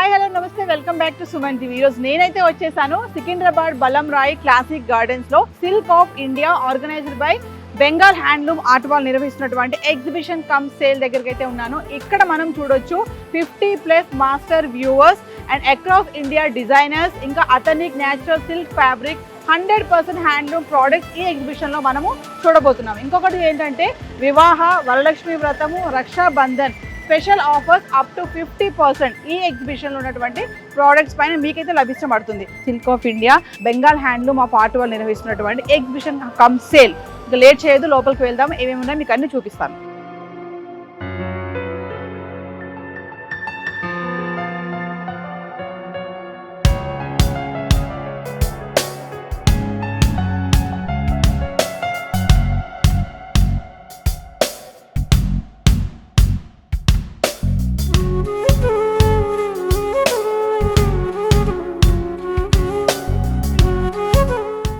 Hi hello నమస్తే welcome back to Suman TV. ఈరోజు నేనైతే వచ్చేసాను Secunderabad Balamrai Classic Gardens లో Silk of India organised by Bengal Handloom Art వాల్ నిర్వహిస్తున్నటువంటి ఎగ్జిబిషన్ కమ్ సేల్ దగ్గరికి అయితే ఉన్నాను. ఇక్కడ మనం చూడొచ్చు 50+ master weavers and across India designers, ఇంకా authentic natural silk fabric 100% handloom products ఈ ఎగ్జిబిషన్లో మనము చూడబోతున్నాం. ఇంకొకటి ఏంటంటే వివాహ, వరలక్ష్మి వ్రతము, Raksha Bandhan special offers up to 50% ఈ ఎగ్జిబిషన్లో ఉన్నటువంటి ప్రోడక్ట్స్ పైన మీకైతే లభించబడుతుంది. Silk of India Bengal Handloom of Art వాళ్ళు నిర్వహిస్తున్నటువంటి ఎగ్జిబిషన్ కమ్ సేల్. ఇంకా లేట్ చేయదు, లోపలికి వెళ్దాం. ఏమేమి ఉన్నాయో మీకు అన్ని చూపిస్తాను.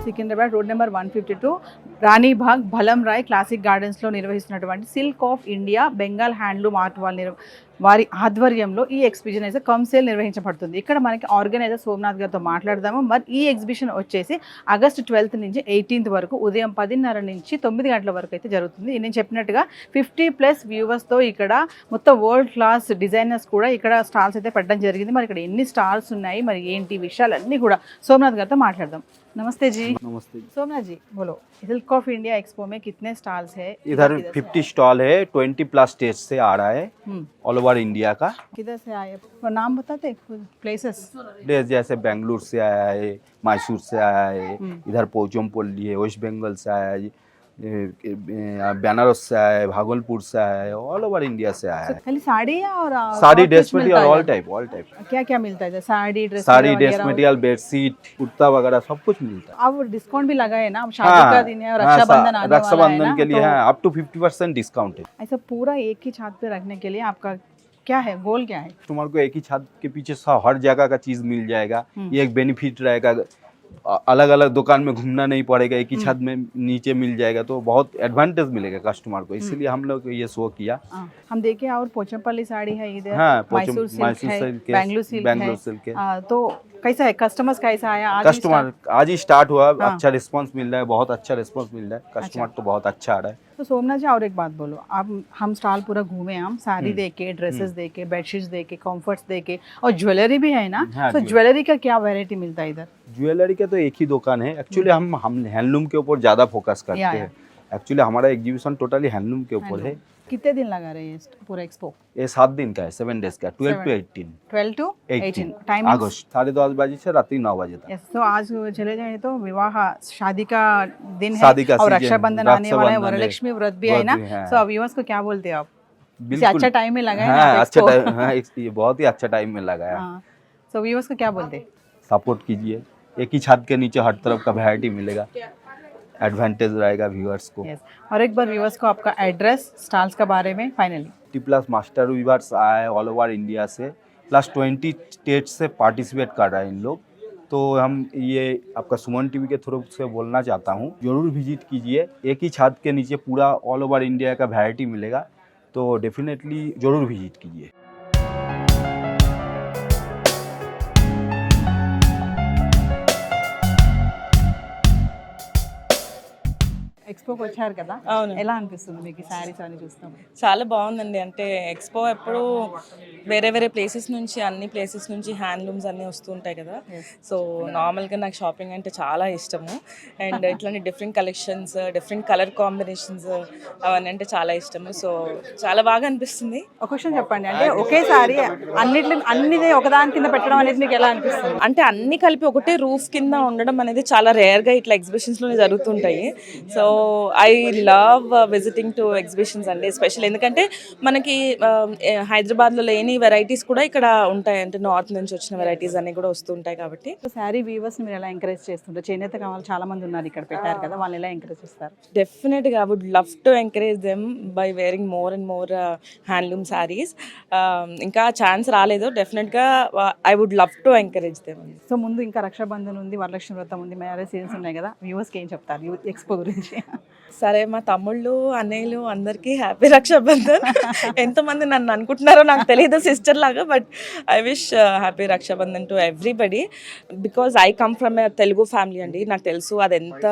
సికింద్రాబాద్ రోడ్ నెంబర్ 152 రాణిబాగ్ బలం రాయ్ క్లాసిక్ గార్డెన్స్లో నిర్వహిస్తున్నటువంటి silk of India Bengal Handloom art వారి ఆధ్వర్యంలో ఈ ఎగ్జిబిషన్ అయితే కమ్ సేల్ నిర్వహించబడుతుంది. ఇక్కడ మనకి ఆర్గనైజర్ సోమనాథ్ గారితో మాట్లాడదాము. మరి ఈ ఎగ్జిబిషన్ వచ్చేసి ఆగస్టు 12th నుంచి 18th వరకు ఉదయం 10:30 నుంచి 9 గంటల వరకు అయితే జరుగుతుంది. నేను చెప్పినట్టుగా 50+ వ్యూవర్స్తో ఇక్కడ మొత్తం వరల్డ్ క్లాస్ డిజైనర్స్ కూడా ఇక్కడ స్టాల్స్ అయితే పెట్టడం జరిగింది. మరి ఇక్కడ ఎన్ని స్టాల్స్ ఉన్నాయి, మరి ఏంటి విషయాలన్నీ కూడా సోమనాథ్ గారితో మాట్లాడదాం. नमस्ते जी. नमस्ते सोमनाथ जी बोलो, सिल्क ऑफ इंडिया एक्सपो में कितने स्टॉल्स है? इधर 50 स्टॉल है, 20+ स्टेट से आ रहा है ऑल ओवर इंडिया का. किधर से आए, नाम बताते प्लेसेस? जैसे बेंगलुरु से आया है, मैसूर से आया है, इधर पोचमपल्ली है, वेस्ट बंगाल से आया है, बनारस से आया है, भागलपुर से आया है, ऑल ओवर इंडिया से आया है. खाली साड़ी और sari, dress material, all type. क्या क्या मिलता है? Sari, dress material, bedsheet, kurta वगैरह सब कुछ मिलता है. अब डिस्काउंट भी लगा है ना, शादी का दिन है और रक्षाबंधन आने वाला है ना, रक्षाबंधन के लिए है अप टू 50% डिस्काउंट है. ऐसा पूरा एक ही छत पे रखने के लिए आपका क्या है, गोल क्या है? तुम्हारे को एक ही छत के पीछे हर जगह का चीज मिल जाएगा. ये एक बेनिफिट रहेगा, अलग अलग दुकान में घूमना नहीं पड़ेगा, एक ही छत में नीचे मिल जाएगा, तो बहुत एडवांटेज मिलेगा कस्टमर को. इसलिए हम लोग ये शो किया. हम देखे और पोचमपल्ली साड़ी है इधर, हाँ, मैसूर सिल्क है, बेंगलुरु सिल्क है. तो कैसा है, कस्टमर्स कैसा आया? कस्टमर आज ही स्टार्ट हुआ. अच्छा रिस्पांस मिल रहा है, बहुत अच्छा रिस्पांस मिल रहा है. कस्टमर तो बहुत अच्छा आ रहा है. तो सोमनाथ जी और एक बात बोलो, आप हम स्टॉल पूरा घूमे, हम साड़ी देके, ड्रेसेस देके, बेडशीट्स देके, कंफर्ट्स देके और ज्वेलरी भी है ना. तो ज्वेलरी का क्या वैरायटी मिलता है इधर? ज्वेलरी का तो एक ही दुकान है. एक्चुअली हम हैंडलूम के ऊपर ज्यादा फोकस करते हैं. एक्चुअली हमारा एग्जीबिशन टोटली हैंडलूम के ऊपर है. कितने दिन लगा रहे हैं पूरा एक्सपो? ये 7 दिन का है, 7 days का, 12 to 18. 12 to 18 टाइम अगस्त 10:30 बजे से रात्रि 9 बजे तक. तो आज चले जाए तो विवाह शादी का दिन है शादी का और रक्षाबंधन आने वाला है, वरलक्ष्मी व्रत भी है ना. तो व्यूअर्स को क्या बोलते हैं आप? बिल्कुल अच्छा टाइम में लगा है. हाँ, अच्छा टाइम. हाँ, ये बहुत ही अच्छा टाइम में लगा है. तो व्यूअर्स को क्या बोलते हैं? सपोर्ट कीजिए. एक ही छत के नीचे हर तरफ का वैरायटी मिलेगा, एडवांटेज रहेगा व्यूअर्स को. और एक बार व्यूअर्स को आपका एड्रेस, स्टॉल्स के बारे में फाइनली. 50+ मास्टर व्यूअर्स आया है ऑल ओवर इंडिया से, प्लस 20 स्टेट से पार्टिसिपेट कर रहे हैं इन लोग. तो हम ये आपका सुमन टीवी के थ्रू से बोलना चाहता हूँ, जरूर विजिट कीजिए. एक ही छत के नीचे पूरा ऑल ओवर इंडिया का वैरायटी मिलेगा, तो डेफिनेटली जरूर विजिट कीजिए. ఎక్స్పోకి వచ్చారు కదా, ఎలా అనిపిస్తుంది మీకు శారీస్ అని చూస్తాం? చాలా బాగుందండి. అంటే ఎక్స్పో ఎప్పుడు వేరే వేరే ప్లేసెస్ నుంచి, అన్ని ప్లేసెస్ నుంచి హ్యాండ్లూమ్స్ అన్నీ వస్తూ ఉంటాయి కదా. సో నార్మల్గా నాకు షాపింగ్ అంటే చాలా ఇష్టము. అండ్ ఇట్లాంటి different collections, different colour combinations అవన్నీ అంటే చాలా ఇష్టము. సో చాలా బాగా అనిపిస్తుంది. ఒక క్వశ్చన్ చెప్పండి, అంటే ఒకేసారి అన్ని ఒకదాని కింద పెట్టడం అనేది మీకు ఎలా అనిపిస్తుంది? అంటే అన్ని కలిపి ఒకటే రూఫ్ కింద ఉండడం అనేది చాలా రేర్గా ఇట్లా ఎగ్జిబిషన్స్లోనే జరుగుతుంటాయి. So I love visiting to exhibitions అండి, ఎస్పెషల్ ఎందుకంటే మనకి హైదరాబాద్లో లేని వెరైటీస్ కూడా ఇక్కడ ఉంటాయి. అంటే నార్త్ నుంచి వచ్చిన వెరైటీస్ అన్ని కూడా వస్తుంటాయి కాబట్టి. శారీ వీవర్స్ మీరు ఎలా ఎంకరేజ్ చేస్తుంటారు? చేనేత కావాలి చాలా మంది ఉన్నారు ఇక్కడ పెట్టారు కదా, వాళ్ళు ఎలా ఎంకరేజ్ చేస్తారు? డెఫినెట్గా I would love to encourage them by wearing more and more handloom saris. ఇంకా ఛాన్స్ రాలేదు, డెఫినెట్గా I would love to encourage them. So ముందు ఇంకా రక్షాబంధన్ ఉంది, వరలక్ష్మి వ్రతం ఉంది, మ్యారేజ్ సీజన్స్ ఉన్నాయి కదా, వ్యూవర్స్కి ఏం చెప్తారు ఎక్స్పో గురించి? సరే, మా తమ్ముళ్ళు అన్నయ్యలు అందరికీ హ్యాపీ రక్షాబంధన్. ఎంతమంది నన్ను అనుకుంటున్నారో నాకు తెలియదు సిస్టర్ లాగా, but I wish happy Rakshabandhan to everybody because I come from a Telugu family అండి. నాకు తెలుసు అది ఎంత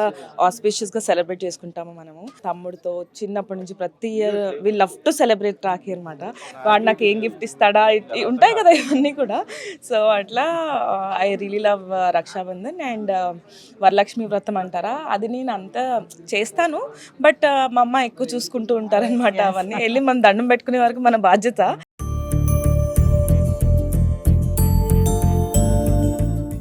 ఆస్పిషియస్గా సెలబ్రేట్ చేసుకుంటామో మనము. తమ్ముడితో చిన్నప్పటి నుంచి ప్రతి year we love to celebrate Rakhi అనమాట. వాడు నాకు ఏం గిఫ్ట్ ఇస్తాడా ఉంటాయి కదా ఇవన్నీ కూడా. సో అట్లా I really love Rakshabandhan. And Varalakshmi Vratam అంటారా, అది నేను అంతా చేస్తాను, బట్ మా అమ్మ ఎక్కువ చూసుకుంటూ ఉంటారనమాట. అవన్నీ వెళ్ళి మనం దండం పెట్టుకునే వరకు మన బాధ్యత.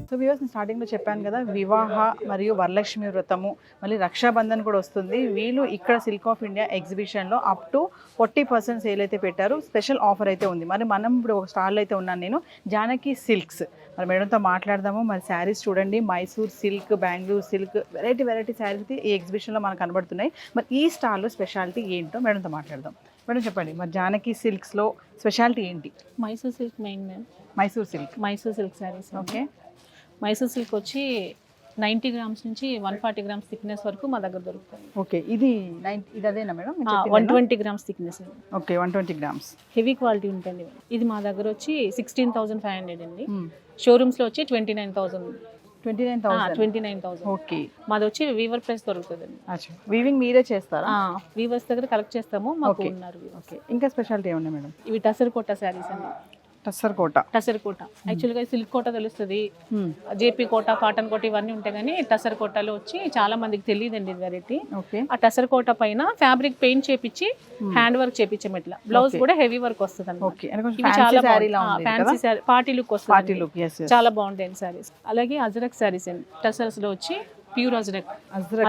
సో వ్యూవర్స్, నేను స్టార్టింగ్లో చెప్పాను కదా, వివాహ మరియు వరలక్ష్మి వ్రతము మళ్ళీ రక్షాబంధన్ కూడా వస్తుంది. వీళ్ళు ఇక్కడ సిల్క్ ఆఫ్ ఇండియా ఎగ్జిబిషన్లో అప్ టు 40% సేల్ అయితే పెట్టారు. స్పెషల్ ఆఫర్ అయితే ఉంది. మరి మనం ఇప్పుడు ఒక స్టాల్లో అయితే ఉన్నాను నేను, జానకి సిల్క్స్. మరి మేడంతో మాట్లాడదాము. మరి శారీస్ చూడండి, Mysore silk, Bengaluru silk, variety saris ఈ ఎగ్జిబిషన్లో మనకు కనబడుతున్నాయి. మరి ఈ స్టాల్లో స్పెషాలిటీ ఏంటో మేడంతో మాట్లాడదాం. మేడం చెప్పండి, మరి జానకి సిల్క్స్లో స్పెషాలిటీ ఏంటి? Mysore silk main ma'am. Mysore silk saris. Okay. Mysore silk వచ్చి 90 గ్రామ్స్ నుంచి 140 గ్రామ్స్ థిక్నెస్ వరకు మా దగ్గర దొరుకుతుంది. ఓకే, ఇది అదేనా madam? 120 grams thickness. Okay, 120 grams heavy quality ఉంటుంది. ఇది మా దగ్గర వచ్చి 16,500 అండి. షోరూమ్స్లో వచ్చి 29,000. ఓకే, మాది వచ్చి వీవర్ ప్రైస్ దొరుకుతుంది అండి. వీవింగ్ మీరే చేస్తారా? వీవర్స్ దగ్గర కలెక్ట్ చేస్తాము, మాకు ఉన్నారు. ఓకే, ఇంకా స్పెషాలిటీ ఏమన్నా మేడం? ఇవి టసర్ కోట శారీస్ అండి. టసర్ కోట యాక్చువల్గా సిల్క్ కోట తెలుస్తుంది, జేపీ కోట, కాటన్ కోట ఇవన్నీ ఉంటాయి, కానీ టసర్ కోటలో వచ్చి చాలా మందికి తెలియదండి ఇది వెరైటీ. ఆ టసర్ కోట పైన ఫ్యాబ్రిక్ పెయింట్ చేపించి హ్యాండ్ వర్క్ చేపించాం. ఇట్లా బ్లౌజ్ కూడా హెవీ వర్క్ వస్తుంది అండి. చాలా ఫ్యాన్సీ శారీ, పార్టీ లుక్ వస్తుంది, చాలా బాగుంటాయి శారీస్. అలాగే అజరక్ శారీస్ అండి. టసర్స్ లో వచ్చి ప్యూర్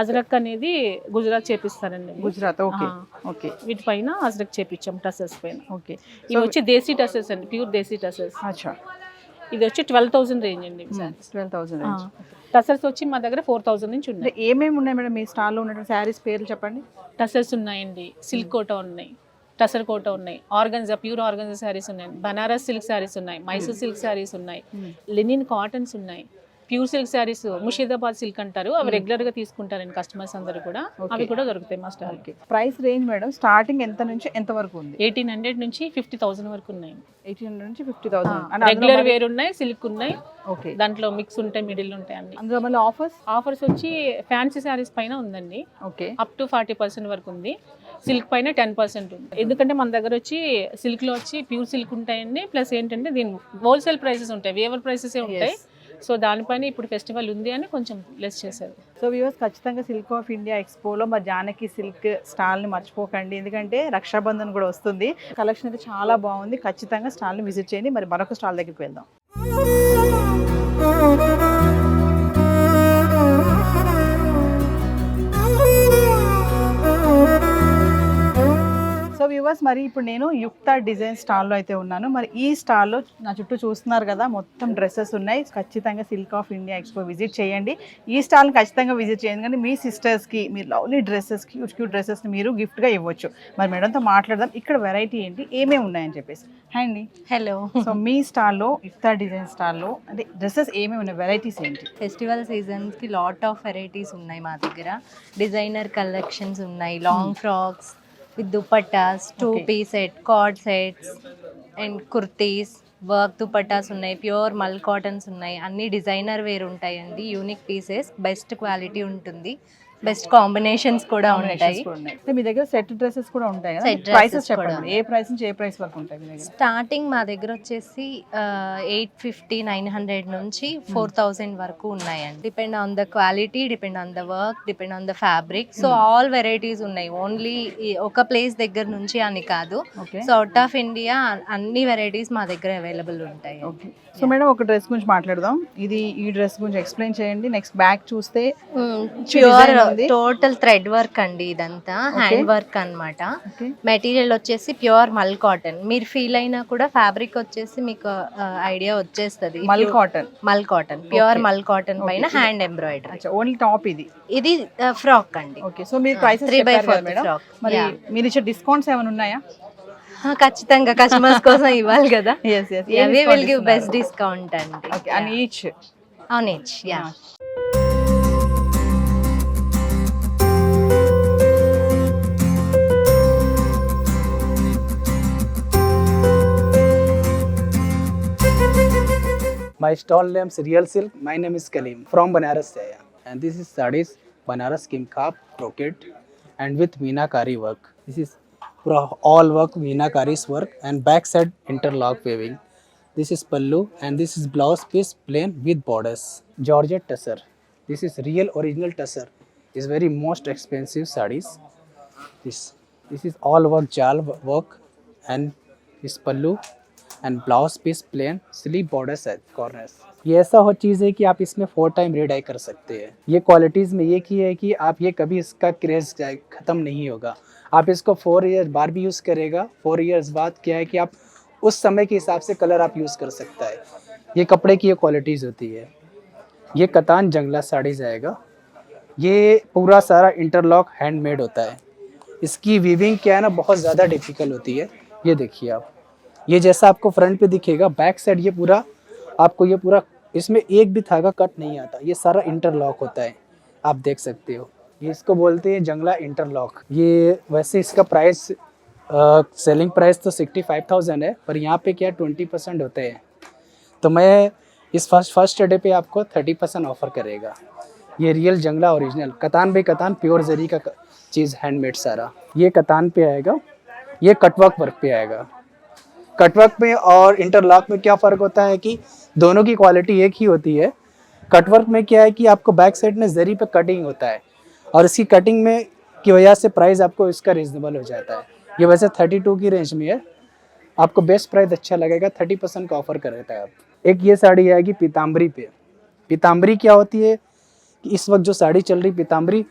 అజరక్ అనేది గుజరాత్ చేపిస్తారండి. గుజరాత్. ఓకే, వీటిపైన అజరక్ చేపించాం టసర్స్ పైన. ఓకే, ఇవి వచ్చి దేశీ టసర్స్ అండి, ప్యూర్ దేశీ టసర్స్. ఇది వచ్చి 12,000 రేంజ్ అండి. 12,000 టసర్స్ వచ్చి మా దగ్గర 4,000 నుంచి ఉన్నాయి. ఏమేమి ఉన్నాయి మేడం మీ స్టాల్లో ఉన్నటువంటి శారీస్ పేర్లు చెప్పండి. టసర్స్ ఉన్నాయండి, సిల్క్ కోట ఉన్నాయి, టసర్ కోట ఉన్నాయి, ఆర్గన్జా, ప్యూర్ ఆర్గన్జా శారీస్ ఉన్నాయి, బనారస్ సిల్క్ శారీస్ ఉన్నాయి, మైసూర్ సిల్క్ శారీస్ ఉన్నాయి, లెనిన్ కాటన్స్ ఉన్నాయి, ప్యూర్ సిల్క్ శారీస్ ముషీదాబాద్ సిల్క్ అంటారు, అవి రెగ్యులర్ గా తీసుకుంటారండి కస్టమర్స్ అందరూ కూడా. అవి కూడా దొరుకుతాయి మా స్టాల్ కి. ప్రైస్ రేంజ్ మేడం స్టార్టింగ్ ఎంత నుంచి ఎంత వరకు ఉంది? 1,800 నుంచి 50,000 వరకు ఉన్నాయి. 1,800 నుంచి 50,000. రెగ్యులర్ వేర్ ఉన్నాయి, సిల్క్ ఉన్నాయి. ఓకే, దాంట్లో మిక్స్ ఉంటాయి, మిడిల్ ఉంటాయి అన్ని. అందులో మళ్ళీ ఆఫర్స్ వచ్చి ఫ్యాన్సీ శారీస్ పైన ఉందండి. ఓకే, అప్ టు 40% వరకు ఉంది. సిల్క్ పైన 10% ఉంది. ఎందుకంటే మన దగ్గర వచ్చి సిల్క్ లో వచ్చి ప్యూర్ సిల్క్ ఉంటాయండి, ప్లస్ ఏంటంటే దీని హోల్సేల్ ప్రైసెస్ ఉంటాయి, వేవర్ ప్రైసెస్ ఉంటాయి. సో దానిపైన ఇప్పుడు ఫెస్టివల్ ఉంది అని కొంచెం లెస్ చేశారు. సో వ్యూవర్స్, ఖచ్చితంగా సిల్క్ ఆఫ్ ఇండియా ఎక్స్పోలో మా జానకి సిల్క్ స్టాల్ని మర్చిపోకండి, ఎందుకంటే రక్షాబంధన్ కూడా వస్తుంది. కలెక్షన్ అయితే చాలా బాగుంది. ఖచ్చితంగా స్టాల్ని విజిట్ చేయండి. మరి మరొక స్టాల్ దగ్గరికి వెళ్దాం. సో వ్యూవర్స్, మరి ఇప్పుడు నేను యుక్త డిజైన్ స్టాల్లో అయితే ఉన్నాను. మరి ఈ స్టాల్లో నా చుట్టూ చూస్తున్నారు కదా, మొత్తం డ్రెస్సెస్ ఉన్నాయి. ఖచ్చితంగా silk of India expo visit చేయండి. ఈ స్టాల్ని ఖచ్చితంగా విజిట్ చేయండి, కానీ మీ సిస్టర్స్కి, మీ లవ్లీ డ్రెస్సెస్కి, క్యూట్ డ్రెస్సెస్ని మీరు గిఫ్ట్గా ఇవ్వచ్చు. మరి మేడంతో మాట్లాడదాం, ఇక్కడ వెరైటీ ఏంటి, ఏమేమి ఉన్నాయని చెప్పేసి. హాయ్ అండి. హలో. సో మీ స్టాల్లో, యుక్త డిజైన్ స్టాల్లో అంటే డ్రెస్సెస్ ఏమేమి ఉన్నాయి, వెరైటీస్ ఏంటి? ఫెస్టివల్ సీజన్స్కి లాట్ ఆఫ్ వెరైటీస్ ఉన్నాయి మా దగ్గర. డిజైనర్ కలెక్షన్స్ ఉన్నాయి, long frocks with dupattas, 2-piece set, card sets and kurtis, work dupattas ఉన్నాయి, ప్యూర్ మల్ కాటన్స్ ఉన్నాయి, అన్ని డిజైనర్ వేర్ ఉంటాయండి. యూనిక్ పీసెస్, బెస్ట్ క్వాలిటీ ఉంటుంది, బెస్ట్ కాంబినేషన్స్ కూడా ఉంటాయి. మీ దగ్గర సెట్ డ్రెస్సెస్ కూడా ఉంటాయి కదా, ప్రైసెస్ చెప్పండి. ఏ ప్రైస్ నుంచి ఏ ప్రైస్ వరకు ఉంటాయి మీ దగ్గర? స్టార్టింగ్ మా దగ్గర వచ్చేసి 850-900 నుంచి 4,000 వరకు ఉన్నాయండి. Depend on the quality, depend on the work, depend on the fabric. So all varieties ఉన్నాయి, ఓన్లీ ఒక ప్లేస్ దగ్గర నుంచి అని కాదు. సో అవుట్ ఆఫ్ ఇండియా అన్ని వెరైటీస్ మా దగ్గర అవైలబుల్ ఉంటాయి. సో మేడం, ఒక డ్రెస్ గురించి మాట్లాడదాం. ఈ డ్రెస్ గురించి ఎక్స్ప్లెయిన్ చేయండి. నెక్స్ట్ బ్యాక్ చూస్తే ప్యూర్ టోటల్ థ్రెడ్ వర్క్ అండి, ఇదంతా హ్యాండ్ వర్క్ అన్నమాట. మెటీరియల్ వచ్చేసి ప్యూర్ మల్ కాటన్. మీరు ఫీల్ అయినా కూడా ఫ్యాబ్రిక్ వచ్చేసి మీకు ఐడియా వచ్చేస్తుంది. మల్ కాటన్, ప్యూర్ మల్ కాటన్ పైన హ్యాండ్ ఎంబ్రాయిడరీ. ఓన్లీ టాప్ ఇది ఫ్రాక్ అండి. ఓకే, సో మీరు ప్రైసెస్ 3/4 ఫ్రాక్. మరి మీరు ఇచ్చే డిస్కౌంట్స్ ఏమైనా ఉన్నాయా? ఖచ్చితంగా కస్టమర్స్ కోసం ఇవ్వాలి కదా. yes we will give best discount అండి. Okay, on each yeah. My stall name is Real Silk. My name is Kalim from Banaras से है, and this is sarees Banaras Kimkhap brocade and with Meenakari work. This is पूरा all work Meenakari's work and back side interlock weaving. This is pallu and this is blouse piece plain with borders. Georgette tussar. This is real original tussar. Is very most expensive sarees. This is all work jal work and this pallu and blouse piece plain sleeve borders है corners. ये ऐसा हो चीज़ है कि आप इसमें 4 time रे die कर सकते हैं। ये क्वालिटीज़ में ये की है कि आप ये कभी इसका क्रेज ख़त्म नहीं होगा। आप इसको 4 ईयर बार भी यूज़ करेगा, 4 ईयर्स बाद क्या है कि आप उस समय के हिसाब से कलर आप यूज़ कर सकता है। ये कपड़े की ये क्वालिटीज़ होती है। ये कतान जंगला साड़ीज़ आएगा। ये पूरा सारा इंटरलॉक हैंडमेड होता है। इसकी वीविंग क्या है ना बहुत ज़्यादा डिफ़िकल्ट होती है। ये देखिए आप, ये जैसा आपको फ्रंट पे दिखेगा बैक साइड ये पूरा आपको ये पूरा इसमें एक भी धागा कट नहीं आता। ये सारा इंटरलॉक होता है, आप देख सकते हो। ये इसको बोलते हैं जंगला इंटरलॉक। ये वैसे इसका प्राइस सेलिंग प्राइस तो 65,000 है, पर यहाँ पे क्या 20% होते हैं। तो मैं इस फर्स्ट डे पे आपको 30% ऑफर करेगा। ये रियल जंगला ओरिजिनल कतान बाई कतान प्योर जरी का चीज़ हैंडमेड सारा। ये कतान पे आएगा, ये कटवर्क वर्क पे आएगा। कटवर्क में और इंटरलॉक में क्या फ़र्क होता है कि दोनों की क्वालिटी एक ही होती है। कटवर्क में क्या है कि आपको बैक साइड में जरी पे कटिंग होता है और इसकी कटिंग में की वजह से प्राइस आपको इसका रिजनेबल हो जाता है। ये वैसे 32 की रेंज में है, आपको बेस्ट प्राइस अच्छा लगेगा। 30% का ऑफर कर देता है आप। एक ये साड़ी आएगी पीताम्बरी पे। पीताम्बरी क्या होती है कि इस वक्त जो साड़ी चल रही पीताम्बरी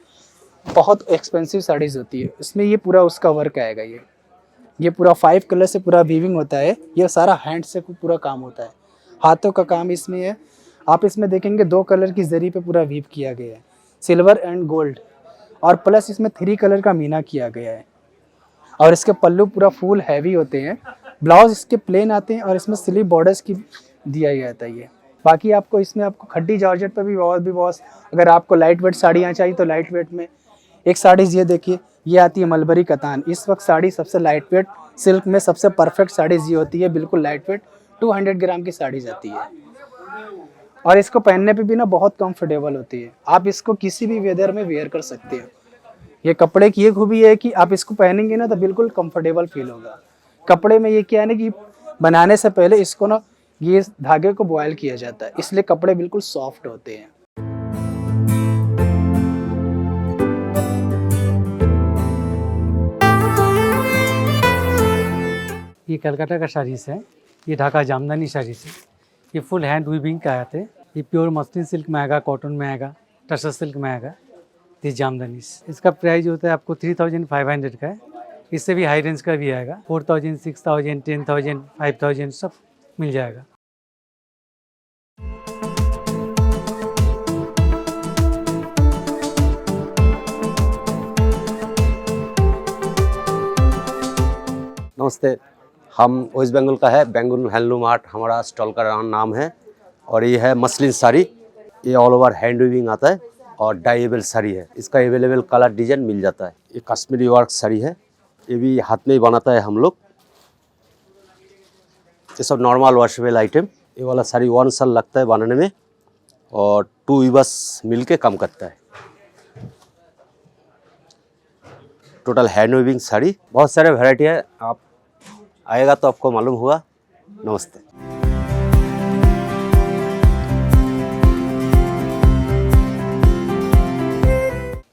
बहुत एक्सपेंसिव साड़ीज़ होती है। इसमें ये पूरा उसका वर्क आएगा। ये पूरा 5 कलर से पूरा वीविंग होता है। ये सारा हैंड से पूरा काम होता है, हाथों का काम इसमें है। आप इसमें देखेंगे 2 कलर की जरी पे पूरा वीव किया गया है, सिल्वर एंड गोल्ड, और प्लस इसमें 3 कलर का मीना किया गया है। और इसके पल्लू पूरा फुल हैवी होते हैं। ब्लाउज इसके प्लेन आते हैं और इसमें स्लीव बॉर्डर्स की दिया जाता है। ये बाकी आपको इसमें आपको खड्डी जॉर्जेट पे भी बहुत अगर आपको लाइट वेट साड़ियाँ चाहिए तो लाइट वेट में एक साड़ीज़ ये देखिए, ये आती है मलबरी कतान। इस वक्त साड़ी सबसे लाइट वेट सिल्क में सबसे परफेक्ट साड़ीज़ ये होती है, बिल्कुल लाइट वेट 200 ग्राम की साड़ी जाती है। और इसको पहनने पे भी ना बहुत कंफर्टेबल होती है। आप इसको किसी भी वेदर में वेयर कर सकते हो। ये कपड़े की ये खूबी है कि आप इसको पहनेंगे ना तो बिल्कुल कंफर्टेबल फील होगा। कपड़े में ये क्या है ना कि बनाने से पहले इसको ना ये धागे को बॉयल किया जाता है, इसलिए कपड़े बिल्कुल सॉफ्ट होते हैं। ये कलकत्ता का साड़ीस है, ये ढाका जामदानी साड़ीस है। ये फुल हैंड वीविंग का आते हैं। ये प्योर मस्लिन सिल्क में आएगा, कॉटन में आएगा, टसर सिल्क में आएगा। ये जामदानी इसका प्राइस होता है आपको 3500 का है। इससे भी हाई रेंज का भी आएगा, 4000, 6000, 10,000, 5000 सब मिल जाएगा। नमस्ते, हम वेस्ट बंगाल का है। बेंगलुरु हैंडलूम आर्ट हमारा स्टॉल का नाम है। और ये है मसलिन साड़ी। ये ऑल ओवर हैंड वीविंग आता है और डाइएबल साड़ी है। इसका अवेलेबल कलर डिजाइन मिल जाता है। ये कश्मीरी वर्क साड़ी है, ये भी हाथ में ही बनाता है हम लोग। ये सब नॉर्मल वॉशेबल आइटम। ये वाला साड़ी 1 साल लगता है बनाने में और 2 वीवर्स मिल के काम करता है। टोटल हैंड वीविंग साड़ी, बहुत सारे वैरायटी है। आप आएगा तो आपको मालूम होगा। नमस्ते।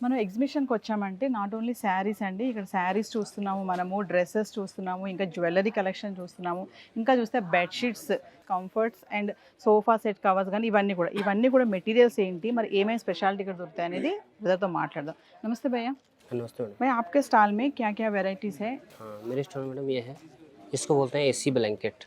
మనం ఎగ్జిబిషన్కి వచ్చామంటే నాట్ ఓన్లీ శారీస్ అండి, ఇక్కడ శారీస్ చూస్తున్నాము, మనము డ్రెస్సెస్ చూస్తున్నాము, ఇంకా జ్యువెలరీ కలెక్షన్ చూస్తున్నాము, ఇంకా చూస్తే bedsheets, comforts and sofa set covers కానీ ఇవన్నీ కూడా మెటీరియల్స్ ఏంటి, మరి ఏమేమి స్పెషాలిటీ ఇక్కడ దొరుకుతాయి అనేది బ్రదర్తో మాట్లాడదాం। నమస్తే భయ్యా। नमस्ते मैडम। भाई आपके स्टॉल में क्या क्या वेराइटीज़ है? हाँ, मेरे स्टॉल में मैडम ये है, इसको बोलते हैं एसी ब्लैंकेट।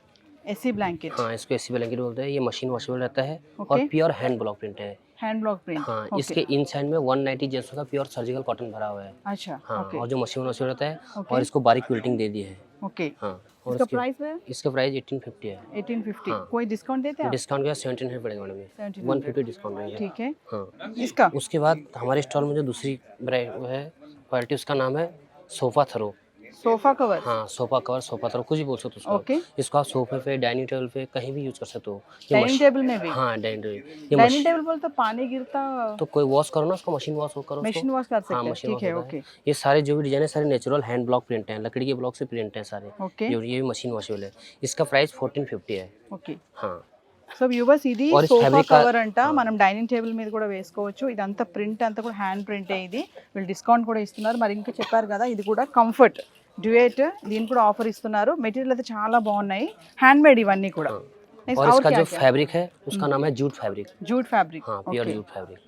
AC blanket? हाँ, इसको एसी ब्लैंकेट बोलते हैं। ये मशीन वॉशेबल रहता है और प्योर हैंड ब्लॉक प्रिंट है। Hand block print? हाँ, इसके इन साइड में 190 जेंट्स का प्योर सर्जिकल कॉटन भरा हुआ है। अच्छा। हाँ, और जो मशीन वॉशेबल रहता है और इसको बारीक क्विल्टिंग दे दी है। ओके। हाँ, और इसका प्राइस है? इसका प्राइस 1850 है। 1850। हाँ। कोई डिस्काउंट देते हैं? डिस्काउंट का 1700 पड़ेगा मैडम। 150 डिस्काउंट रहेगा। ठीक है। हाँ, इसका उसके बाद हमारे स्टॉल में जो दूसरी वो है क्वालिटी, उसका नाम है सोफ़ा थ्रो। सोफा कवर हाँ सोफा कवर, सोफा तर कुछ भी बोल सकते हो उसको। ओके इसको आप सोफे पे, डाइनिंग टेबल पे कहीं भी यूज कर सकते हो। ये डाइनिंग टेबल में भी हाँ डाइनिंग टेबल, ये डाइनिंग टेबल बोलते पानी गिरता तो कोई वॉश करो ना उसको, मशीन वॉश करो मशीन उसको। वॉश कर सकते हाँ हैं, मशीन ठीक वॉश है होता ओके है। ये सारे जो भी डिजाइन है सारे नेचुरल हैंड ब्लॉक प्रिंट हैं, लकड़ी के ब्लॉक से प्रिंट हैं सारे। ओके ये भी मशीन वॉशेबल है। इसका प्राइस 1450 है। ఓకే हाँ సో వ్యూవర్స్ ఇది और इस సోఫా fabric का- కవర్ అంట మనం డైనింగ్ టేబుల్ మీద కూడా వేసుకోవచ్చు. ఇదంతా ప్రింట్ అంతా కూడా హ్యాండ్ ప్రింటే. ఇది వీళ్ళు డిస్కౌంట్ కూడా ఇస్తున్నారు. మరి ఇంకా చెప్పారు కదా ఇది కూడా కంఫర్ట్ డ్యూయట్, దీని కూడా ఆఫర్ ఇస్తున్నారు. మెటీరియల్ అయితే చాలా బాగున్నాయి, హ్యాండ్ మేడ్ ఇవన్నీ కూడా. और इसका जो फैब्रिक है उसका नाम है जूट फैब्रिक। जूट फैब्रिक हाँ प्योर जूट फैब्रिक।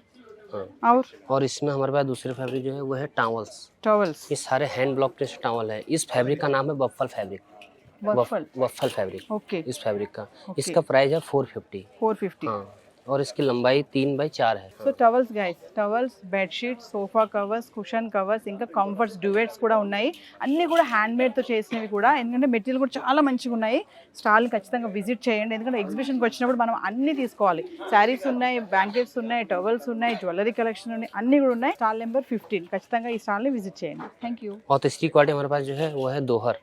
हाँ और इसमें हमारे पास दूसरे फैब्रिक जो है वो है टावल्स। टॉवल्स ये सारे हैंड ब्लॉक प्रेस टावल है। इस फैब्रिक का नाम है waffle fabric. Waffle waffle fabric okay इस फैब्रिक का। Okay. इसका प्राइस है 450। 450. हाँ और इसकी लंबाई 3x4 है। So towels guys, towels, bedsheets, sofa covers, cushion covers, ఇంకా కంఫర్ట్స్, డ్యూయెట్స్ కూడా ఉన్నాయి. అన్నీ కూడా హ్యాండ్ మేడ్తో చేసినవి కూడా. ఎందుకంటే మెటీరియల్ కూడా చాలా మంచిగా ఉన్నాయి. స్టాల్ ఖచ్చితంగా విజిట్ చేయండి, ఎందుకంటే ఎగ్జిబిషన్కి వచ్చినప్పుడు మనం అన్నీ తీసుకోవాలి. శారీస్ ఉన్నాయి, బ్లాంకెట్స్ ఉన్నాయి, టవల్స్ ఉన్నాయి, జ్యువెలరీ కలెక్షన్ ఉన్నాయి, అన్నీ కూడా ఉన్నాయి. Stall number 15. ఖచ్చితంగా ఈ స్టాల్ని విజిట్ చేయండి. Thank you. और तीसरी क्वालिटी हमारे पास जो है वो है दोहर।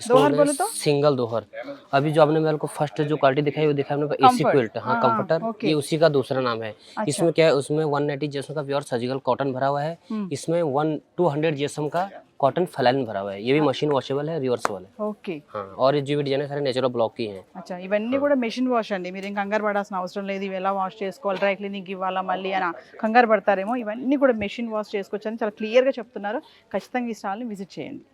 दोहर बोले तो? सिंगल दोहर। अभी जो आपने मेरे को फर्स्ट जो क्वालिटी दिखाई वो दिखाई अपने एसी Comfort. क्विल्ट। हाँ हाँ, कंफर्टर, okay. ये उसी का दूसरा नाम है। अच्छा. इसमें क्या है, उसमें 180 जीएसएम का प्योर सर्जिकल कॉटन भरा हुआ है। इसमें 200 जीएसएम का कॉटन फैलाइन भरा हुआ है। ये भी मशीन वॉशेबल है, रिवर्सेबल है। ఓకే हाँ और ये जो भी डिजाइन है सारे नेचुरल ब्लॉक की हैं। అచ్చా, ఇవన్నీ కూడా మెషిన్ వాష్ అండి. మీరు ఇంకా కంగారు పడాల్సిన అవసరం లేదు. ఇవి ఎలా వాష్ చేసుకోవాలి, డ్రై క్లీనింగ్ ఇవ్వాలా మళ్ళీ అని కంగారు పడతారేమో. ఇవన్నీ కూడా మెషిన్ వాష్ చేసుకోవచ్చు అని చాలా క్లియర్గా చెప్తున్నారు. ఖచ్చితంగా ఈ స్టాల్ని విజిట్ చేయండి.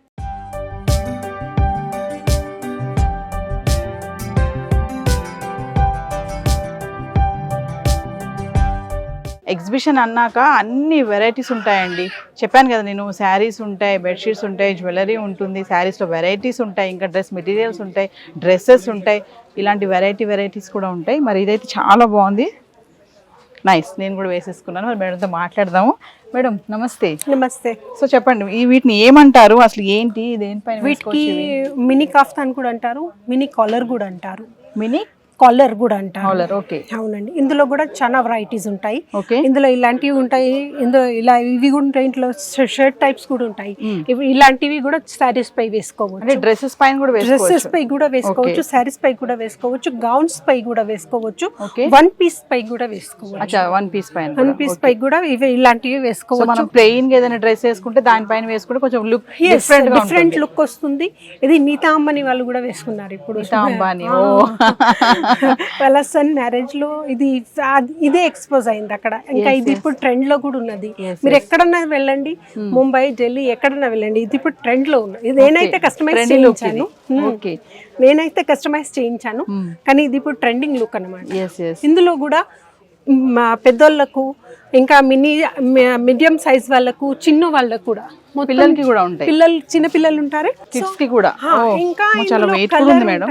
ఎగ్జిబిషన్ అన్నాక అన్ని వెరైటీస్ ఉంటాయండి. చెప్పాను కదా నేను, శారీస్ ఉంటాయి, బెడ్షీట్స్ ఉంటాయి, జ్యువెలరీ ఉంటుంది, శారీస్లో వెరైటీస్ ఉంటాయి, ఇంకా డ్రెస్ మెటీరియల్స్ ఉంటాయి, డ్రెస్సెస్ ఉంటాయి, ఇలాంటి వెరైటీస్ కూడా ఉంటాయి. మరి ఇదైతే చాలా బాగుంది, నైస్. నేను కూడా వేసేసుకున్నాను. మరి మేడంతో మాట్లాడదాము. మేడం నమస్తే. నమస్తే. సో చెప్పండి, వీటిని ఏమంటారు, అసలు ఏంటి, దేనిపైన వీటికి మినీ కాఫ్తాన్ కూడా అంటారు, మినీ కాలర్ కూడా అంటారు. మినీ కాలర్ కూడా అంటారు. Collar okay. అవునండి, ఇందులో కూడా చాలా వెరైటీస్ ఉంటాయి. ఓకే. ఇందులో ఇలాంటివి ఉంటాయి, ఇందులో ఇలా ఇవి కూడా ఉంటాయి, ఇంట్లో షర్ట్ టైప్స్ కూడా ఉంటాయి. ఇవి ఇలాంటివి కూడా శారీస్ పై వేసుకోవచ్చు, అంటే డ్రెస్సెస్ పైన కూడా వేసుకోవచ్చు. డ్రెస్సెస్ పై కూడా వేసుకోవచ్చు, శారీస్ పై కూడా వేసుకోవచ్చు, గౌన్స్ పై కూడా వేసుకోవచ్చు, ఓకే. వన్ పీస్ పై కూడా వేసుకోవచ్చు. అచ్చా, వన్ పీస్ పైన, వన్ పీస్ పై కూడా ఇవి ఇలాంటివి సో వేసుకోవచ్చు. మనం ప్లెయిన్ గా ఏదైనా డ్రెస్ వేసుకుంటే దానిపైన వేసుకుంటే కొంచెం లుక్ డిఫరెంట్ లుక్ వస్తుంది. ఇది నీతా అంబానీ వాళ్ళు కూడా వేసుకున్నారు ఇప్పుడు. నీతా అంబానీ, ఓ వాళ్ళ సన్ మ్యారేజ్ లో ఇదే ఎక్స్పోజ్ అయింది అక్కడ. ఇంకా ఇది ఇప్పుడు ట్రెండ్ లో కూడా ఉన్నది. మీరు ఎక్కడన్నా వెళ్ళండి, ముంబై, ఢిల్లీ ఎక్కడన్నా వెళ్ళండి, ఇది ఇప్పుడు ట్రెండ్ లో ఉన్నది. ఇది నేనైతే కస్టమైజ్ చేయించాను, నేనైతే కస్టమైజ్ చేయించాను, కానీ ఇది ఇప్పుడు ట్రెండింగ్ లుక్ అన్నమాట. ఇందులో కూడా పెద్దోళ్ళకు, ఇంకా మీడియం సైజ్ వాళ్ళకు, చిన్న వాళ్ళకు కూడా, పిల్లలకి కూడా ఉంటాయి. పిల్లలు, చిన్న పిల్లలు ఉంటారు, కిడ్స్ కి కూడా. ఇంకా చాలా వెయిట్ కూడా ఉంది మేడం,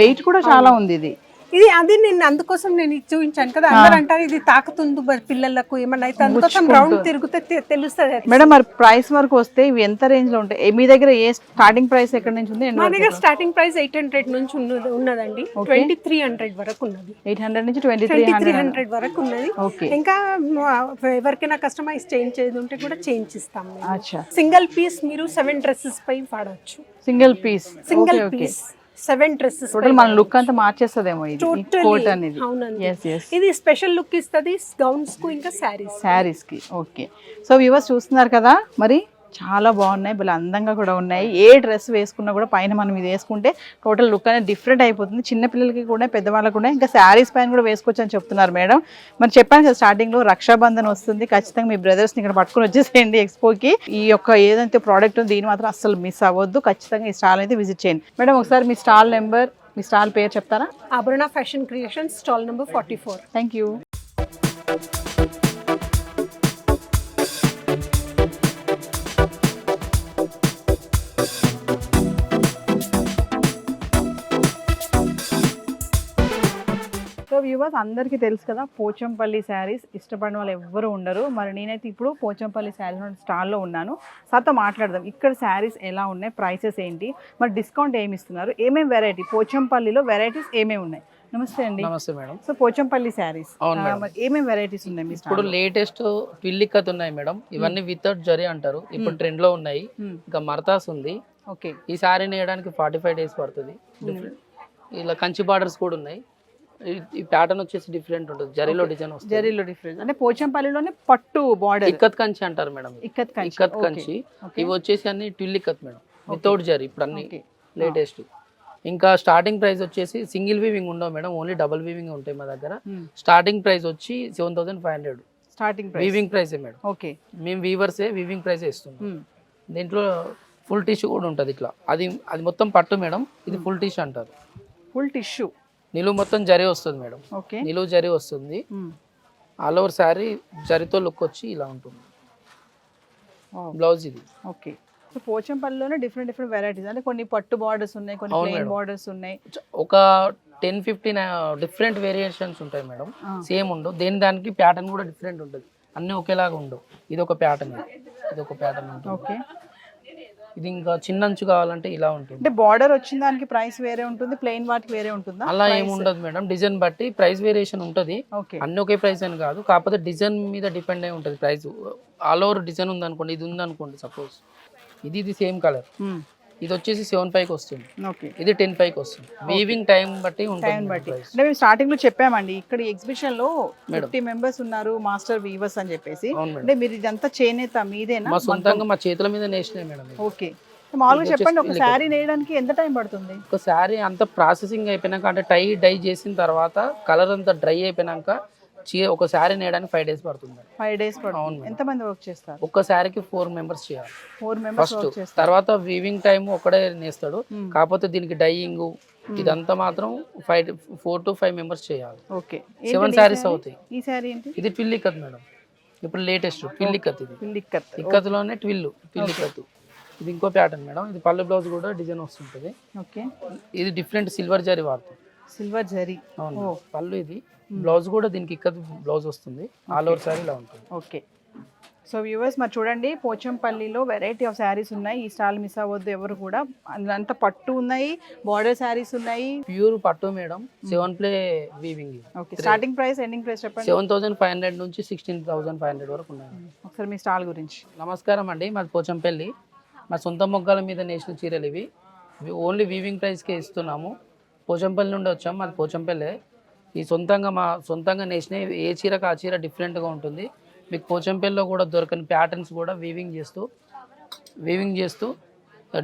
వెయిట్ కూడా చాలా ఉంది ఇది. ఇది అది నేను అందుకోసం నేను ఇది చూపించాను కదా. అందరూ అంటారు ఇది తాకుతుంది పిల్లలకు ఏమన్నా అయితే, అందుకోసం రౌండ్ తిరిగితే తెలుస్తుంది. మేడం మరి ప్రైస్ వరకు వస్తే ఇవి ఎంత రేంజ్ లో ఉంటాయి? మీ దగ్గర ఏ స్టార్టింగ్ ప్రైస్ ఎక్కడ నుంచి ఉంది? మా దగ్గర స్టార్టింగ్ ప్రైస్ 800 నుంచి ఉన్నదండి, 2300 వరకు ఉన్నది. 800 నుంచి 2300 వరకు ఉన్నది. ఇంకా ఎవరికైనా కస్టమైజ్ చేయించేది ఉంటే కూడా చేయించిస్తాం. సింగిల్ పీస్ మీరు 7 డ్రెస్సెస్ పై వాడవచ్చు. సింగిల్ పీస్ 7 డ్రెస్సెస్ మన లుక్ అంతా మార్చేస్తదేమో ఇది కోట్ అనేది. ఇది స్పెషల్ లుక్ ఇస్తుంది గౌన్స్ కు, ఇంకా శారీస్ కి. ఓకే, సో వ్యూవర్స్ చూస్తున్నారు కదా, మరి చాలా బాగున్నాయి, భలే అందంగా కూడా ఉన్నాయి. ఏ డ్రెస్ వేసుకున్నా కూడా పైన మనం ఇది వేసుకుంటే టోటల్ లుక్ అనేది డిఫరెంట్ అయిపోతుంది. చిన్నపిల్లలకి కూడా, పెద్దవాళ్ళకి కూడా, ఇంకా శారీస్ పైన కూడా వేసుకోవచ్చు అని చెప్తున్నారు మేడం. మరి చెప్పాను కదా స్టార్టింగ్ లో, రక్షాబంధన్ వస్తుంది, ఖచ్చితంగా మీ బ్రదర్స్ని ఇక్కడ పట్టుకుని వచ్చేసేయండి ఎక్స్పోకి. ఈ యొక్క ఏదైతే ప్రోడక్ట్ ఉందో దీని మాత్రం అస్సలు మిస్ అవ్వద్దు, ఖచ్చితంగా ఈ స్టాల్ అయితే విజిట్ చేయండి. మేడం ఒకసారి మీ స్టాల్ నెంబర్, మీ స్టాల్ పేరు చెప్తారా? Abharana Fashion Creations, stall number 44. Thank you. So viewers అందరికీ తెలుసు కదా, పోచంపల్లి శారీస్ ఇష్టపడిన వాళ్ళు ఎవ్వరు ఉండరు. మరి నేనైతే ఇప్పుడు పోచంపల్లి శారీస్ స్టాల్లో ఉన్నాను. సార్తో మాట్లాడదాం, ఇక్కడ శారీస్ ఎలా ఉన్నాయి, ప్రైసెస్ ఏంటి, మరి డిస్కౌంట్ ఏమి ఇస్తున్నారు, ఏమేమి వెరైటీ, పోచంపల్లిలో వెరైటీస్ ఏమేమి ఉన్నాయి. నమస్తే అండి. నమస్తే మేడం. సో పోచంపల్లి శారీస్ ఏమేమి వెరైటీస్ ఉన్నాయి మీ ఇప్పుడు లేటెస్ట్ పిల్లికత్ ఉన్నాయి మేడం. ఇవన్నీ వితౌట్ జరీ అంటారు, ఇప్పుడు ట్రెండ్ లో ఉన్నాయి. ఇంకా మర్తాస్ ఉంది, ఓకే. ఈ శారీ నేయడానికి 45 డేస్ పడుతుంది. డిఫరెంట్ ఇలా కంచి బార్డర్స్ కూడా ఉన్నాయి. ఈ ప్యాటర్న్ వచ్చేసి డిఫరెంట్ ఉంటుంది, జరీలో డిజైన్ వస్తుంది. జరీలో డిఫరెంట్ అంటే పోచంపల్లిలోనే పట్టు బార్డర్. ఇక్కత్ కంచి అంటారు మేడం. ఇక్కత్ కంచి. ఇక్కత్ కంచి. ఇవి వచ్చేసి అన్ని twill Ikat madam, without zari. ఇప్పుడు అన్ని లేటెస్ట్. ఇంకా స్టార్టింగ్ ప్రైస్ వచ్చేసి సింగిల్ వీవింగ్ ఉండవు మేడం, ఓన్లీ డబుల్ వీవింగ్ ఉంటాయి మా దగ్గర. స్టార్టింగ్ ప్రైస్ వచ్చి 7500 స్టార్టింగ్ ప్రైస్. వీవింగ్ ప్రైసే మేడం. ఓకే. మేము వీవర్సే వీవింగ్ ప్రైసే ఇస్తున్నాం. దీంట్లో ఫుల్ టిష్యూ కూడా ఉంటుంది ఇట్లా. అది మొత్తం పట్టు మేడం, ఇది ఫుల్ టిష్యూ అంటారు. Full tissue. నిలువు మొత్తం జరీ వస్తుంది మేడం. ఓకే. నిలువు జరీ వస్తుంది. ఆల్ ఓవర్ శారీ జరీతో లుక్ వచ్చి ఇలా ఉంటుంది. బ్లౌజ్ ఇది. ఓకే. పోచంపల్లిలోనే డిఫరెంట్ డిఫరెంట్ వెరైటీస్ అంటే కొన్ని పట్టు బార్డర్స్ ఉన్నాయి, కొన్ని ప్లెయిన్ బార్డర్స్ ఉన్నాయి. ఒక 10-15 డిఫరెంట్ వేరియేషన్స్ ఉంటాయి మేడం. సేమ్ ఉండవు, దేని దానికి ప్యాటర్న్ కూడా డిఫరెంట్ ఉంటుంది, అన్నీ ఒకేలాగా ఉండవు. ఇది ఒక ప్యాటర్న్, ఇది ఒక ప్యాటర్న్ ఉంటుంది. ఓకే. ఇది ఇంకా చిన్న అంచు కావాలంటే ఇలా ఉంటుంది. అంటే బార్డర్ వచ్చిన దానికి ప్రైస్ వేరే ఉంటుంది, ప్లెయిన్ వాటికి వేరే ఉంటుందా? అలా ఏమి ఉండదు మేడం, డిజైన్ బట్టి ప్రైస్ వేరియేషన్ ఉంటుంది. అన్ని ఒకే ప్రైస్ అని కాదు, కాకపోతే డిజైన్ మీద డిపెండ్ అయి ఉంటుంది ప్రైస్. ఆల్ ఓవర్ డిజైన్ ఉంది అనుకోండి, ఇది ఉంది అనుకోండి సపోజ్, ఇది సేమ్ కలర్, ఇది వచ్చేసి 7,500 వస్తుంది, ఇది 10,500 వస్తుంది. వీవింగ్ టైం బట్టి ఉంటుంది. అంటే మేము స్టార్టింగ్ లో చెప్పామండి, ఇక్కడ ఎగ్జిబిషన్ లో 50 మెంబర్స్ ఉన్నారు మాస్టర్ వీవర్స్ అని చెప్పేసి. అంటే మీరు ఇదంతా చేనేత మీదేనా? మా సొంతంగా మా చేతుల మీద నేసినాయి మేడం. ఓకే. మామూలుగా చెప్పండి, ఒక శారీ నేయడానికి ఎంత టైం పడుతుంది? ఒక శారీ అంత ప్రాసెసింగ్ అయిపోయినాక, అంటే డై చేసిన తర్వాత కలర్ అంతా డ్రై అయిపోయినాక ఒక శారీ నేయడానికి 5 డేస్ పడుతుంది. 5 డేస్ పడుతుంది. ఎంత మంది వర్క్ చేస్తారు? ఒక్క శారీకి 4 మెంబర్స్ చేయాలి. 4 మెంబర్స్ వర్క్ చేస్తారు. తర్వాత వీవింగ్ టైం ఒకడే నేస్తాడు, కాకపోతే దీనికి డైయింగ్ ఇదంతా మాత్రం 4 to 5 మెంబర్స్ చేయాలి. ఓకే. 7 శారీస్ అవుతాయి. ఈ శారీ ఏంటి? ఇది ట్విల్ ఇక్కత్ మేడం, ఇప్పుడు లేటెస్ట్ ట్విల్ ఇక్కత్. ఇది ట్విల్ ఇక్కత్. ఇక్కత్లోనే ట్విల్ ఇక్కత్. ఇది ఇంకో ప్యాటర్న్ మేడం, ఇది పళ్ళు బ్లౌజ్ కూడా డిజైన్ వస్తుంటుంది. ఓకే. ఇది డిఫరెంట్ సిల్వర్ జరీ వాడుతుంది. సిల్వర్ జరీ. అవును. పళ్ళు ఇది, బ్లౌజ్ కూడా దీనికి ఇక్కత్ బ్లౌజ్ వస్తుంది. ఆల్ ఓవర్ శారీ ఇలా ఉంటుంది. ఓకే. సో వ్యూవర్స్ మరి చూడండి, పోచంపల్లిలో వెరైటీ ఆఫ్ శారీస్ ఉన్నాయి. ఈ స్టాల్ మిస్ అవ్వద్దు ఎవరు కూడా. అంతా పట్టు ఉన్నాయి, బార్డర్ శారీస్ ఉన్నాయి. ప్యూర్ పట్టు madam, 7 play weaving. Okay. Starting price, ending price చెప్పండి. 7,500 నుంచి 16,500 వరకు ఉన్నాయి. ఒకసారి మీ స్టాల్ గురించి. నమస్కారం అండి, మాది పోచంపల్లి. మా సొంత మొగ్గల మీద నేసిన చీరలు ఇవి. ఓన్లీ వీవింగ్ ప్రైస్కే ఇస్తున్నాము. పోచంపల్లి నుండి వచ్చాము, మాది పోచంపల్లి. ఈ సొంతంగా నేసిన ఏ చీరకు ఆ చీర డిఫరెంట్గా ఉంటుంది. మీకు పోచంపల్లిలో కూడా దొరకని ప్యాటర్న్స్ కూడా వీవింగ్ చేస్తూ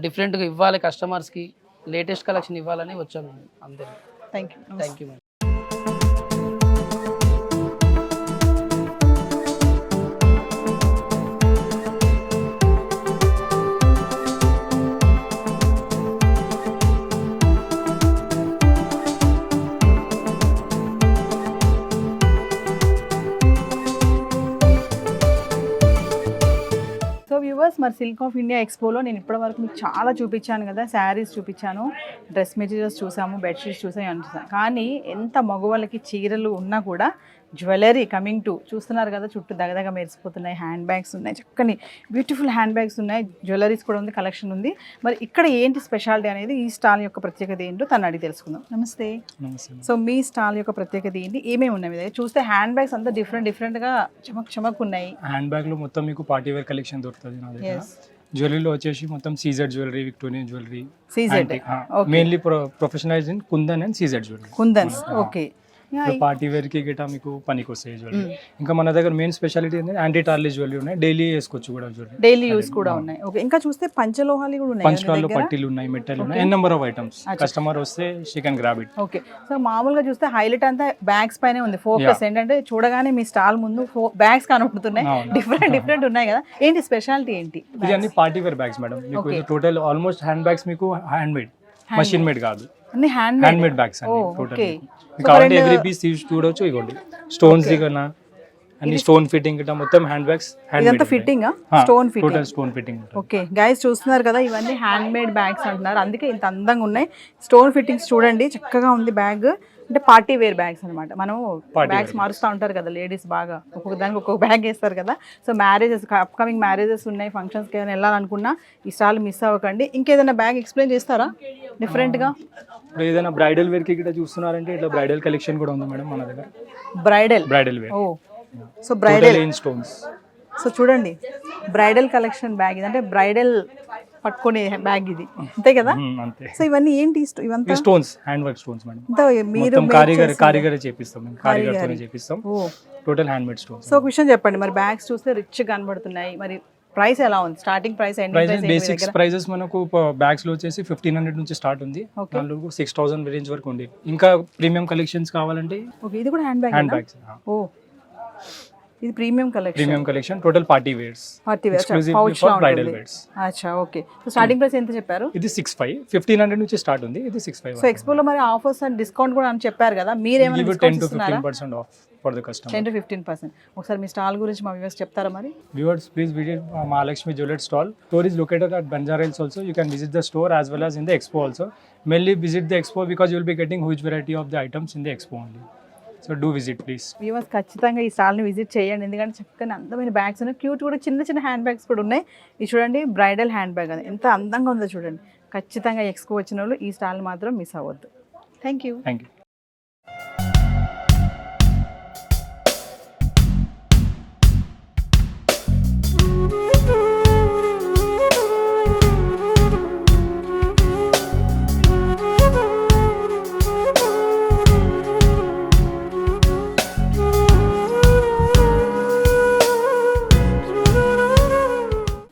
డిఫరెంట్గా ఇవ్వాలి కస్టమర్స్కి, లేటెస్ట్ కలెక్షన్ ఇవ్వాలని వచ్చాము అంతే. Thank you madam. వ్యూవర్స్ మరి సిల్క్ ఆఫ్ ఇండియా ఎక్స్పోలో నేను ఇప్పటివరకు మీకు చాలా చూపించాను కదా, శారీస్ చూపించాను, డ్రెస్ మెటీరియల్స్ చూసాము, బెడ్షీట్స్ చూసాము. కానీ ఎంత మగవాళ్ళకి చీరలు ఉన్నా కూడా జ్యువెలరీ కమింగ్ టు చూస్తున్నారు కదా, చుట్టూ దగదగ మెరిసిపోతున్నాయి. హ్యాండ్ బ్యాగ్స్ ఉన్నాయి, చక్కని బ్యూటిఫుల్ హ్యాండ్ బ్యాగ్స్ ఉన్నాయి, జ్యువెలరీస్ కూడా ఉంది, కలెక్షన్ ఉంది. మరి ఇక్కడ ఏంటి స్పెషాలిటీ అనేది, ఈ స్టాల్ యొక్క ప్రత్యేకత ఏంటో తను అడిగి తెలుసుకుందాం. నమస్తే. సో మీ స్టాల్ యొక్క ప్రత్యేకత ఏంటి, ఏమేమి ఉన్నాయి మీ దగ్గర? చూస్తే హ్యాండ్ బ్యాగ్స్ అంతా డిఫరెంట్గా చమక్ ఉన్నాయి. హ్యాండ్ బ్యాగ్లో మొత్తం మీకు పార్టీ వేర్ కలెక్షన్ దొరుకుతుంది నా దగ్గర. జ్యువెలరీలో వచ్చేసి మొత్తం CZ jewellery, Victorian jewellery, mainly professionalised in Kundan and CZ jewellery. Kundans. Okay. Party wear కి గిటా మీకు పనికి వస్తాయి జ్యువెలరీ. ఇంకా మన దగ్గర మెయిన్ స్పెషాలిటీ ఏంటంటే యాంటీ టార్లీ జ్యువెలరీ ఉన్నాయి, డైలీ వేసుకోవచ్చు కూడా జ్యువెలరీ, డైలీ యూస్ కూడా ఉన్నాయి. ఓకే. ఇంకా చూస్తే పంచలోహాలు కూడా ఉన్నాయి, పంచలోహాలు పట్టీలు ఉన్నాయి, మెటల్ ఉన్నాయి, ఎన్ నెంబర్ ఆఫ్ ఐటమ్స్. కస్టమర్ వస్తే she can grab it. Okay. So మామూలుగా చూస్తే హైలైట్ అంతా బ్యాగ్స్ పైనే ఉంది ఫోకస్. ఏంటంటే చూడగానే మీ స్టాల్ ముందు బ్యాగ్స్ కనబడుతున్నాయి, డిఫరెంట్ ఉన్నాయి కదా. ఏంటి స్పెషాలిటీ ఏంటి? ఇది అన్ని పార్టీ వేర్ బ్యాగ్స్ మేడం. మీకు టోటల్ ఆల్మోస్ట్ హ్యాండ్ బ్యాగ్స్ మీకు హ్యాండ్ మేడ్, మషిన్ మేడ్ కాదు, అన్ని హ్యాండ్ మేడ్ బ్యాగ్స్ అన్ని టోటల్. కాబట్టి ఎవ్రీ పీస్ తీసి చూడొచ్చు. ఇవ్వండి స్టోన్స్ దిగనా అన్ని స్టోన్ ఫిట్టింగ్ గిట్ట మొత్తం హ్యాండ్ బ్యాగ్స్. ఇదంతా fitting, stone fitting, total stone fitting. Okay guys చూస్తున్నారు కదా, ఇవన్నీ హ్యాండ్ మేడ్ బ్యాగ్స్ అంటున్నారు, అందుకే ఇంత అందంగా ఉన్నాయి. స్టోన్ ఫిట్టింగ్స్ చూడండి, చక్కగా ఉంది బ్యాగ్. అంటే పార్టీ వేర్ బ్యాగ్స్ అనమాట. మనం బ్యాగ్స్ మారుస్తూ ఉంటారు కదా లేడీస్, బాగా ఒక్కొక్క దానికి ఒక్కొక్క బ్యాగ్ వేస్తారు కదా. సో మ్యారేజెస్, అప్కమింగ్ మ్యారేజెస్ ఉన్నాయి, ఫంక్షన్స్కి ఏమైనా వెళ్ళాలనుకున్నా ఈ స్టాల్ మిస్ అవ్వకండి. ఇంకేదైనా బ్యాగ్ ఎక్స్ప్లెయిన్ చేస్తారా డిఫరెంట్గా? ఇప్పుడు ఏదైనా బ్రైడల్ వేర్ కి గిట్ట చూస్తున్నారంటే ఇట్లా బ్రైడల్ కలెక్షన్ కూడా ఉంది మేడం మన దగ్గర. Bridal wear. Oh so bridal in stones. So చూడండి బ్రైడల్ కలెక్షన్ బ్యాగ్, ఇదంటే బ్రైడల్ పట్టుకునే బ్యాగ్ ఇది అంతే కదా? అంతే. సో ఇవన్నీ ఏంటి ఇవంతా? Stones, hand work stones madam. ఇంత మీరు మొత్తం కారీగర్ చేపిస్తాం మేము, కారీగర్తోనే చేపిస్తాం. Total handmade stones. So ఒక విషయం చెప్పండి, మరి బ్యాగ్స్ చూస్తే రిచ్ కనబడుతున్నాయి, మరి ప్రైస్ ఎలా ఉంది? స్టార్టింగ్ ప్రైస్ బేసిక్స్ ప్రైజెస్ మనకు బ్యాగ్స్ లో వచ్చేసి 1500 నుంచి స్టార్ట్ ఉంది, దాంట్లో 6000 రేంజ్ వరకు ఉంది. ఇంకా ప్రీమియం కలెక్షన్స్ కావాలంటే ఓకే, ఇది కూడా హ్యాండ్ బ్యాగ్స్. ఓ ఇది premium collection total party wears, exclusively for bridal wears. అచ్చా ఓకే. సో స్టార్టింగ్ ప్రైస్ ఎంత చెప్పారు? ఇది 65, 1500 నుంచి స్టార్ట్ ఉంది, ఇది 65. సో ఎక్స్పోలో మరి ఆఫర్స్ అండ్ డిస్కౌంట్ కూడా అని చెప్పారు కదా, మీరు ఏమైనా 10 to 15% of for the customer. 10 to 15%. ఒకసారి మీ స్టాల్ గురించి మా వ్యూవర్స్ చెప్తారా మరి? Viewers, please visit Mahalakshmi Jewelry stall. Store is located at Banjara Hills also. You can visit the store as well as in the expo also. Mainly visit the expo because you will be getting huge variety of the items in the expo only. So do visit please. Viewers ఖచ్చితంగా ఈ స్టాల్ని visit చేయండి, ఎందుకంటే చక్కగా అందమైన bags ఉన్నాయి, cute కూడా చిన్న చిన్న హ్యాండ్ బ్యాగ్స్ కూడా ఉన్నాయి. ఇది చూడండి బ్రైడల్ హ్యాండ్ బ్యాగ్, అది ఎంత అందంగా ఉందో చూడండి. ఖచ్చితంగా ఎక్స్పో వచ్చిన వాళ్ళు ఈ స్టాల్ మాత్రం మిస్ అవ్వద్దు. Thank you.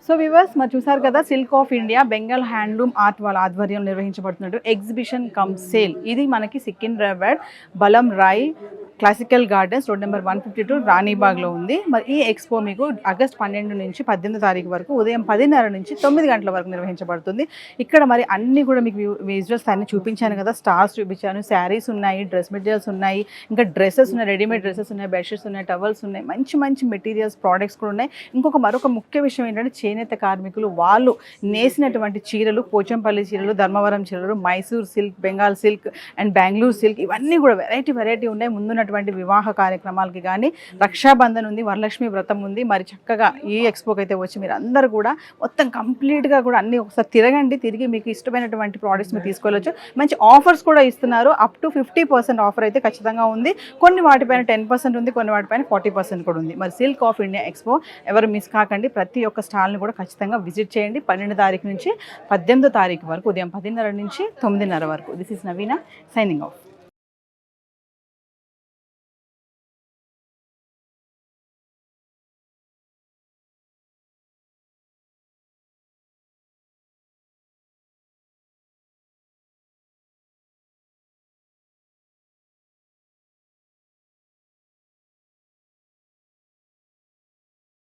సో వ్యూవర్స్ మరి చూసారు కదా, silk of India Bengal Handloom art వాళ్ళ ఆధ్వర్యంలో నిర్వహించబడుతున్నట్టు ఎగ్జిబిషన్ కమ్ సేల్. ఇది మనకి Secunderabad Balamrai classical gardens road number 152 రాణీబాగ్లో ఉంది. మరి ఈ ఎక్స్పో మీకు ఆగస్ట్ 12 నుంచి 18 తారీఖు వరకు ఉదయం 10:30 నుంచి 9 గంటల వరకు నిర్వహించబడుతుంది. ఇక్కడ మరి అన్నీ కూడా మీకు విజువల్స్ అన్ని చూపించాను కదా, స్టార్స్ చూపించాను, శారీస్ ఉన్నాయి, డ్రెస్ మెటీరియల్స్ ఉన్నాయి, ఇంకా డ్రెస్సెస్ ఉన్నాయి, రెడీమేడ్ డ్రెస్సెస్ ఉన్నాయి, బెడ్షీట్స్ ఉన్నాయి, టవల్స్ ఉన్నాయి, మంచి మంచి మెటీరియల్స్ ప్రోడక్ట్స్ కూడా ఉన్నాయి. మరొక ముఖ్య విషయం ఏంటంటే చేనేత కార్మికులు వాళ్ళు నేసినటువంటి చీరలు, పోచంపల్లి చీరలు, ధర్మవరం చీరలు, Mysore silk, Bengal silk and Bengaluru silk, ఇవన్నీ కూడా వెరైటీ ఉన్నాయి. ముందున్నటువంటి వివాహ కార్యక్రమాలకి కానీ, రక్షాబంధన్ ఉంది, వరలక్ష్మి వ్రతం ఉంది. మరి చక్కగా ఈ ఎక్స్పోకి అయితే వచ్చి మీరు అందరూ కూడా మొత్తం కంప్లీట్గా కూడా అన్నీ ఒకసారి తిరగండి, తిరిగి మీకు ఇష్టమైనటువంటి ప్రోడక్ట్స్ మీరు తీసుకోవచ్చు. మంచి ఆఫర్స్ కూడా ఇస్తున్నారు, అప్ టు 50% ఆఫర్ అయితే ఖచ్చితంగా ఉంది. కొన్ని వాటిపైన 10% ఉంది, కొన్ని వాటిపైన 40% కూడా ఉంది. మరి సిల్క్ ఆఫ్ ఇండియా ఎక్స్పో ఎవరు మిస్ కాకండి, ప్రతి ఒక్క స్టాల్ని కూడా ఖచ్చితంగా విజిట్ చేయండి. 12 తారీఖు నుంచి 18 తారీఖు వరకు ఉదయం 10:30 నుంచి 9:30 వరకు. This is Naveena signing of.